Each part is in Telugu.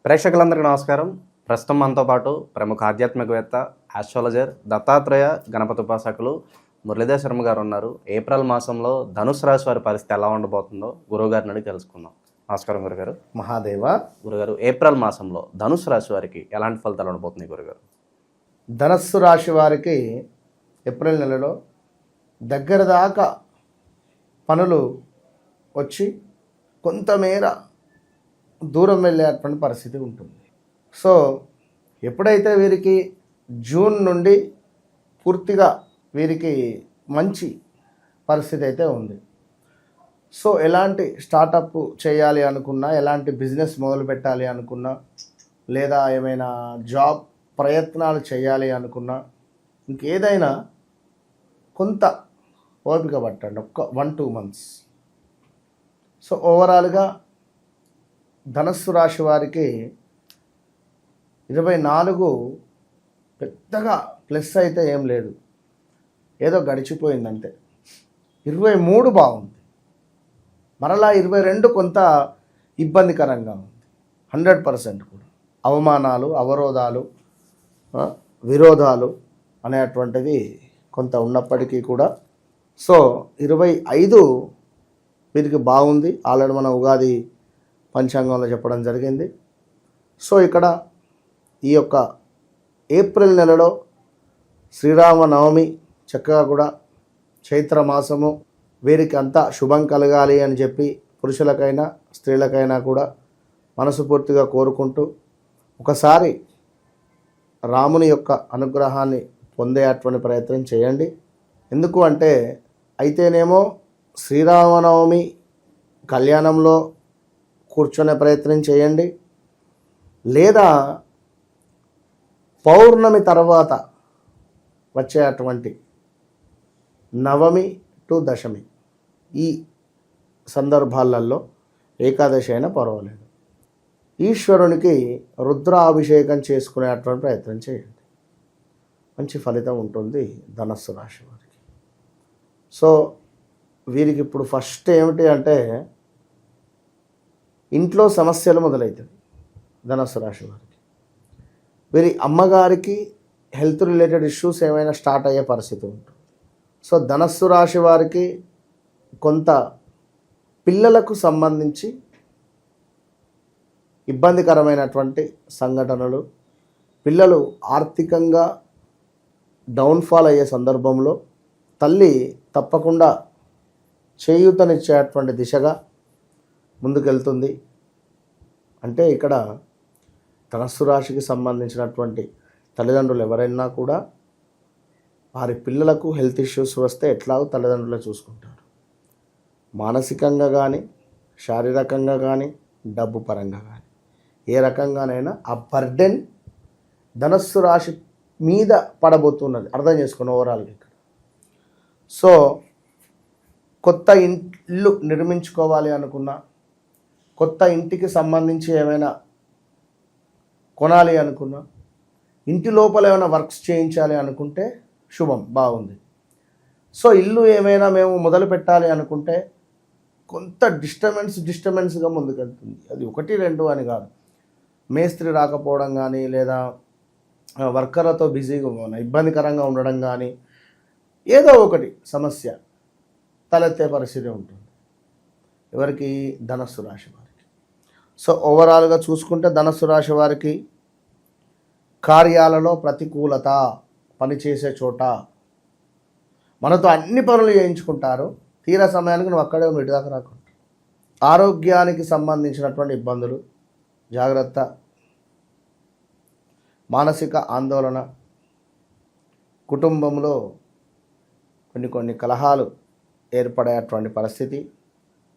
ప్రేక్షకులందరికీ నమస్కారం. ప్రస్తుతం మనతో పాటు ప్రముఖ ఆధ్యాత్మికవేత్త, ఆస్ట్రాలజర్, దత్తాత్రేయ గణపతి ఉపాసకులు మురళీధర్ శర్మ గారు ఉన్నారు. ఏప్రిల్ మాసంలో ధనుసు రాశి వారి పరిస్థితి ఎలా ఉండబోతుందో గురువుగారిని అడిగి తెలుసుకుందాం. నమస్కారం గురుగారు. మహాదేవ. గురుగారు, ఏప్రిల్ మాసంలో ధనుసు రాశి వారికి ఎలాంటి ఫలితాలు ఉండబోతున్నాయి గురుగారు? ధనస్సు రాశి వారికి ఏప్రిల్ నెలలో దగ్గర దాకా పనులు వచ్చి కొంతమేర దూరం వెళ్ళేటువంటి పరిస్థితి ఉంటుంది. సో ఎప్పుడైతే వీరికి జూన్ నుండి పూర్తిగా వీరికి మంచి పరిస్థితి అయితే ఉంది. సో ఎలాంటి స్టార్టప్ చేయాలి అనుకున్నా, ఎలాంటి బిజినెస్ మొదలు పెట్టాలి అనుకున్నా, లేదా ఏమైనా జాబ్ ప్రయత్నాలు చేయాలి అనుకున్నా, ఇంకేదైనా కొంత ఓపిక పట్టండి, ఒక్క 1-2 months. సో ఓవరాల్గా ధనస్సు రాశి వారికి 24 పెద్దగా ప్లస్ అయితే ఏం లేదు, ఏదో గడిచిపోయిందంతే. 23 బాగుంది, మరలా 22 కొంత ఇబ్బందికరంగా ఉంది. 100% కూడా అవమానాలు, అవరోధాలు, విరోధాలు అనేటువంటివి కొంత ఉన్నప్పటికీ కూడా సో 25 వీరికి బాగుంది. ఆల్రెడీ మన ఉగాది పంచాంగంలో చెప్పడం జరిగింది. సో ఇక్కడ ఈ యొక్క ఏప్రిల్ నెలలో శ్రీరామనవమి చక్కగా కూడా చైత్ర మాసము, వీరికి అంతా శుభం కలగాలి అని చెప్పి పురుషులకైనా స్త్రీలకైనా కూడా మనస్ఫూర్తిగా కోరుకుంటూ ఒకసారి రాముని యొక్క అనుగ్రహాన్ని పొందేటువంటి ప్రయత్నం చేయండి. ఎందుకు అంటే అయితేనేమో శ్రీరామనవమి కళ్యాణంలో కూర్చునే ప్రయత్నం చేయండి, లేదా పౌర్ణమి తర్వాత వచ్చేటువంటి నవమి టు దశమి ఈ సందర్భాలలో ఏకాదశి అయినా పర్వాలేదు, ఈశ్వరునికి రుద్రాభిషేకం చేసుకునేటువంటి ప్రయత్నం చేయండి. మంచి ఫలితం ఉంటుంది ధనస్సు రాశి వారికి. సో వీరికి ఇప్పుడు ఫస్ట్ ఏమిటి అంటే ఇంట్లో సమస్యలు మొదలవుతుంది. ధనస్సు రాశి వారికి వీరి అమ్మగారికి హెల్త్ రిలేటెడ్ ఇష్యూస్ ఏమైనా స్టార్ట్ అయ్యే పరిస్థితి ఉంటుంది. సో ధనస్సు రాశి వారికి కొంత పిల్లలకు సంబంధించి ఇబ్బందికరమైనటువంటి సంఘటనలు, పిల్లలు ఆర్థికంగా డౌన్ఫాల్ అయ్యే సందర్భంలో తల్లి తప్పకుండా చేయూతనిచ్చేటువంటి దిశగా ముందుకెళ్తుంది. అంటే ఇక్కడ ధనస్సు రాశికి సంబంధించినటువంటి తల్లిదండ్రులు ఎవరైనా కూడా వారి పిల్లలకు హెల్త్ ఇష్యూస్ వస్తే ఎట్లాగో తల్లిదండ్రులే చూసుకుంటారు. మానసికంగా కానీ, శారీరకంగా కానీ, డబ్బు పరంగా కానీ, ఏ రకంగానైనా ఆ బర్డెన్ ధనస్సు రాశి మీద పడబోతున్నది. అర్థం చేసుకుని ఓవరాల్గా ఇక్కడ. సో కొత్త ఇల్లు నిర్మించుకోవాలి అనుకున్నా, కొత్త ఇంటికి సంబంధించి ఏమైనా కొనాలి అనుకున్నా, ఇంటి లోపల ఏమైనా వర్క్స్ చేయించాలి అనుకుంటే శుభం బాగుంది. సో ఇల్లు ఏమైనా మేము మొదలు పెట్టాలి అనుకుంటే కొంత డిస్టర్బెన్స్గా ముందుకెళ్తుంది. అది 1-2 అని కాదు, మేస్త్రి రాకపోవడం కానీ, లేదా వర్కర్లతో బిజీగా ఇబ్బందికరంగా ఉండడం కానీ, ఏదో ఒకటి సమస్య తలెత్తే పరిస్థితి ఉంటుంది ఎవరికి? ధనస్సు రాశి వారికి. సో ఓవరాల్గా చూసుకుంటే ధనస్సు రాశి వారికి కార్యాలలో ప్రతికూలత, పనిచేసే చోట మనతో అన్ని పనులు చేయించుకుంటారు, తీరా సమయానికి నువ్వు అక్కడే ఇంటి దాకా రాకుండా. ఆరోగ్యానికి సంబంధించినటువంటి ఇబ్బందులు, జాగ్రత్త. మానసిక ఆందోళన, కుటుంబంలో కొన్ని కలహాలు ఏర్పడేటువంటి పరిస్థితి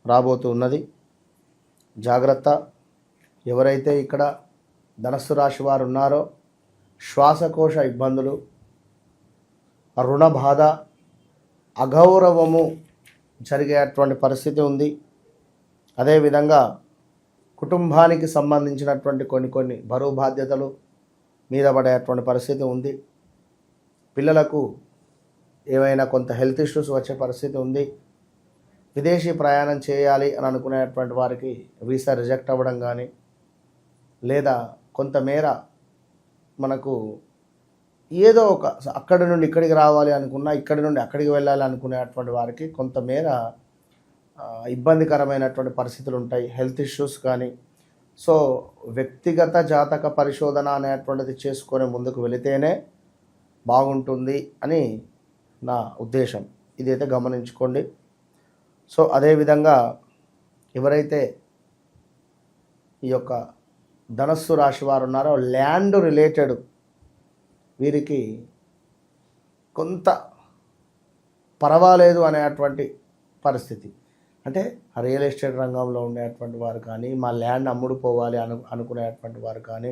రాబోతున్నది. జాగ్రత్త. ఎవరైతే ఇక్కడ ధనస్సు రాశి వారు ఉన్నారో శ్వాసకోశ ఇబ్బందులు, రుణ బాధ, అగౌరవము జరిగేటువంటి పరిస్థితి ఉంది. అదేవిధంగా కుటుంబానికి సంబంధించినటువంటి కొన్ని బరువు బాధ్యతలు మీద పడేటువంటి పరిస్థితి ఉంది. పిల్లలకు ఏమైనా కొంత హెల్త్ ఇష్యూస్ వచ్చే పరిస్థితి ఉంది. విదేశీ ప్రయాణం చేయాలి అని అనుకునేటువంటి వారికి వీసా రిజెక్ట్ అవ్వడం కానీ, లేదా కొంతమేర మనకు ఏదో ఒక అక్కడి నుండి ఇక్కడికి రావాలి అనుకున్నా, ఇక్కడి నుండి అక్కడికి వెళ్ళాలి అనుకునేటువంటి వారికి కొంతమేర ఇబ్బందికరమైనటువంటి పరిస్థితులు ఉంటాయి, హెల్త్ ఇష్యూస్ కానీ. సో వ్యక్తిగత జాతక పరిశోధన అనేటువంటిది చేసుకొని ముందుకు వెళితేనే బాగుంటుంది అని నా ఉద్దేశం. ఇదైతే గమనించుకోండి. సో అదేవిధంగా ఎవరైతే ఈ యొక్క ధనస్సు రాశి వారు ఉన్నారో ల్యాండ్ రిలేటెడ్ వీరికి కొంత పర్వాలేదు అనేటువంటి పరిస్థితి. అంటే రియల్ ఎస్టేట్ రంగంలో ఉండేటువంటి వారు కానీ, మా ల్యాండ్ అమ్ముడుపోవాలి అనుకునేటువంటి వారు కానీ,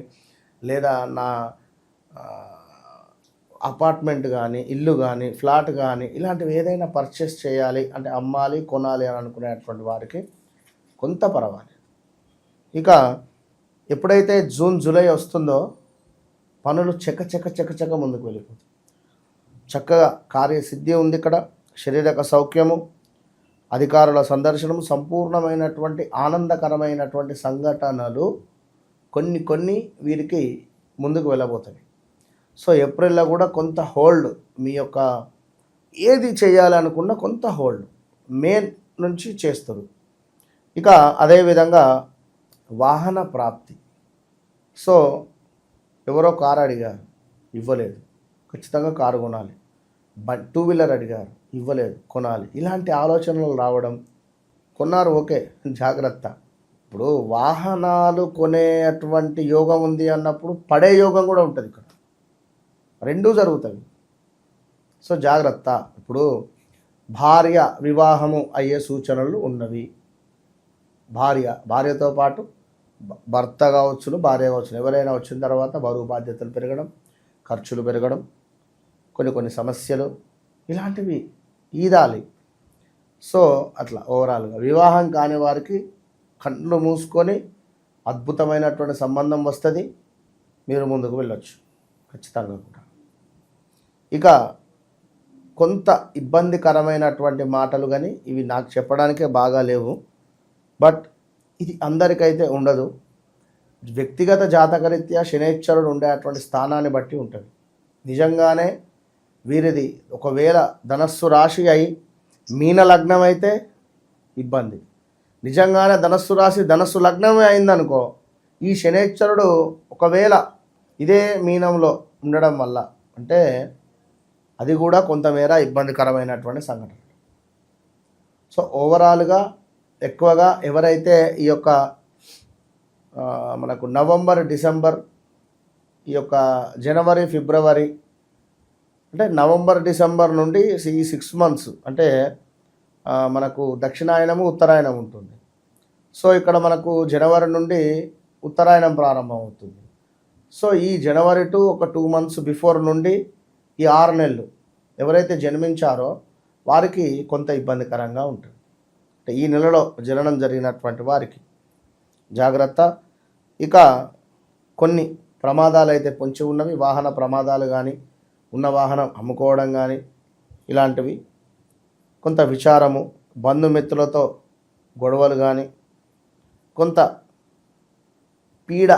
లేదా నా అపార్ట్మెంట్ కానీ, ఇల్లు కానీ, ఫ్లాట్ కానీ ఇలాంటివి ఏదైనా పర్చేస్ చేయాలి అంటే అమ్మాలి, కొనాలి అని అనుకునేటువంటి వారికి కొంత పర్వాలేదు. ఇక ఎప్పుడైతే జూన్ జూలై వస్తుందో పనులు చక ముందుకు వెళ్ళిపోతాయి. చక్కగా కార్యసిద్ధి ఉంది ఇక్కడ, శారీరక సౌఖ్యము, అధికారుల సందర్శనం, సంపూర్ణమైనటువంటి ఆనందకరమైనటువంటి సంఘటనలు కొన్ని వీరికి ముందుకు వెళ్ళబోతాయి. సో ఏప్రిల్లో కూడా కొంత హోల్డ్, మీ యొక్క ఏది చేయాలనుకున్నా కొంత హోల్డ్ మే నుంచి చేస్తారు. ఇక అదేవిధంగా వాహన ప్రాప్తి. సో ఎవరో కారు అడిగారు, ఇవ్వలేదు, ఖచ్చితంగా కారు కొనాలి. టూ వీలర్ అడిగారు, ఇవ్వలేదు, కొనాలి. ఇలాంటి ఆలోచనలు రావడం, కొన్నారు ఓకే జాగ్రత్త. ఇప్పుడు వాహనాలు కొనేటువంటి యోగం ఉంది అన్నప్పుడు పడే యోగం కూడా ఉంటుంది ఇక్కడ, రెండూ జరుగుతాయి. సో జాగ్రత్త. ఇప్పుడు భార్య వివాహము అయ్యే సూచనలు ఉన్నవి. భార్యతో పాటు భర్త కావచ్చును, భార్య కావచ్చును, ఎవరైనా వచ్చిన తర్వాత బరువు బాధ్యతలు పెరగడం, ఖర్చులు పెరగడం, కొన్ని సమస్యలు ఇలాంటివి ఈదాలి. సో అట్లా ఓవరాల్గా వివాహం కాని వారికి కళ్ళు మూసుకొని అద్భుతమైనటువంటి సంబంధం వస్తుంది, మీరు ముందుకు వెళ్ళొచ్చు ఖచ్చితంగా కూడా. ఇక కొంత ఇబ్బందికరమైనటువంటి మాటలు కానీ ఇవి నాకు చెప్పడానికే బాగా లేవు, బట్ ఇది అందరికైతే ఉండదు. వ్యక్తిగత జాతకరీత్యా శనైశ్వరుడు ఉండేటువంటి స్థానాన్ని బట్టి ఉంటుంది. నిజంగానే వీరిది ఒకవేళ ధనస్సు రాశి అయి మీన లగ్నం అయితే ఇబ్బంది. నిజంగానే ధనస్సు రాశి ధనస్సు లగ్నమే అయిందనుకో, ఈ శనైశ్వరుడు ఒకవేళ ఇదే మీనంలో ఉండడం వల్ల అంటే అది కూడా కొంతమేర ఇబ్బందికరమైనటువంటి సంఘటన. సో ఓవరాల్గా ఎక్కువగా ఎవరైతే ఈ యొక్క మనకు నవంబర్, డిసెంబర్, ఈ యొక్క జనవరి, ఫిబ్రవరి అంటే నవంబర్, డిసెంబర్ నుండి ఈ 6 months అంటే మనకు దక్షిణాయనము, ఉత్తరాయణం ఉంటుంది. సో ఇక్కడ మనకు జనవరి నుండి ఉత్తరాయణం ప్రారంభం అవుతుంది. సో ఈ జనవరి టు ఒక 2 months బిఫోర్ నుండి ఈ 6 నెలలు ఎవరైతే జన్మించారో వారికి కొంత ఇబ్బందికరంగా ఉంటుంది. అంటే ఈ నెలలో జననం జరిగినటువంటి వారికి జాగ్రత్త. ఇక కొన్ని ప్రమాదాలు అయితే పొంచి ఉన్నవి, వాహన ప్రమాదాలు కానీ, ఉన్న వాహనం అమ్ముకోవడం కానీ ఇలాంటివి, కొంత విచారము, బంధుమిత్రులతో గొడవలు కానీ, కొంత పీడ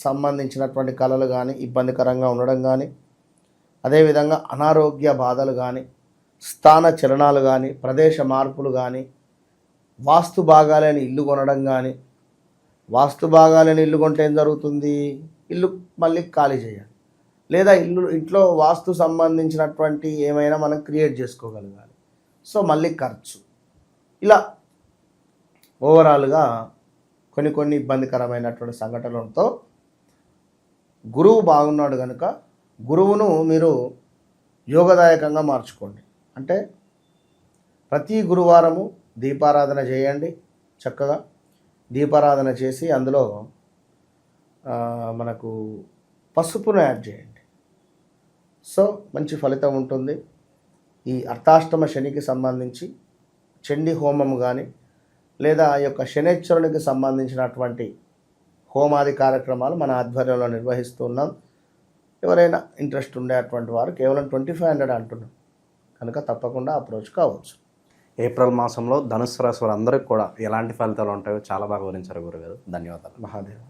సంబంధించినటువంటి కళలు కానీ ఇబ్బందికరంగా ఉండడం కానీ, అదేవిధంగా అనారోగ్య బాధలు కానీ, స్థాన చలనాలు కానీ, ప్రదేశ మార్పులు కానీ, వాస్తు బాగాలేని ఇల్లు కొనడం కానీ. వాస్తు బాగాలేని ఇల్లు కొంటే ఏం జరుగుతుంది, ఇల్లు మళ్ళీ ఖాళీ చేయాలి, లేదా ఇంట్లో వాస్తు సంబంధించినటువంటి ఏమైనా మనం క్రియేట్ చేసుకోగలగాలి. సో మళ్ళీ ఖర్చు, ఇలా ఓవరాల్గా కొన్ని ఇబ్బందికరమైనటువంటి సంఘటనలతో గురువు బాగున్నాడు కనుక గురువును మీరు యోగదాయకంగా మార్చుకోండి. అంటే ప్రతి గురువారము దీపారాధన చేయండి. చక్కగా దీపారాధన చేసి అందులో మనకు పసుపును యాడ్ చేయండి. సో మంచి ఫలితం ఉంటుంది. ఈ అర్ధాష్టమ శనికి సంబంధించి చండీ హోమం కానీ, లేదా ఈ యొక్క శనైశ్వరునికి సంబంధించినటువంటి హోమాది కార్యక్రమాలు మన ఆధ్వర్యంలో నిర్వహిస్తున్నాం. ఎవరైనా ఇంట్రెస్ట్ ఉండేటువంటి వారు కేవలం 2500 అంటున్నాం కనుక తప్పకుండా అప్రోచ్ కావచ్చు. ఏప్రిల్ మాసంలో ధనుస్సు రాశి వారందరికీ కూడా ఎలాంటి ఫలితాలు ఉంటాయో చాలా బాగా వివరించారు గురుగారు. ధన్యవాదాలు. మహాదేవ్.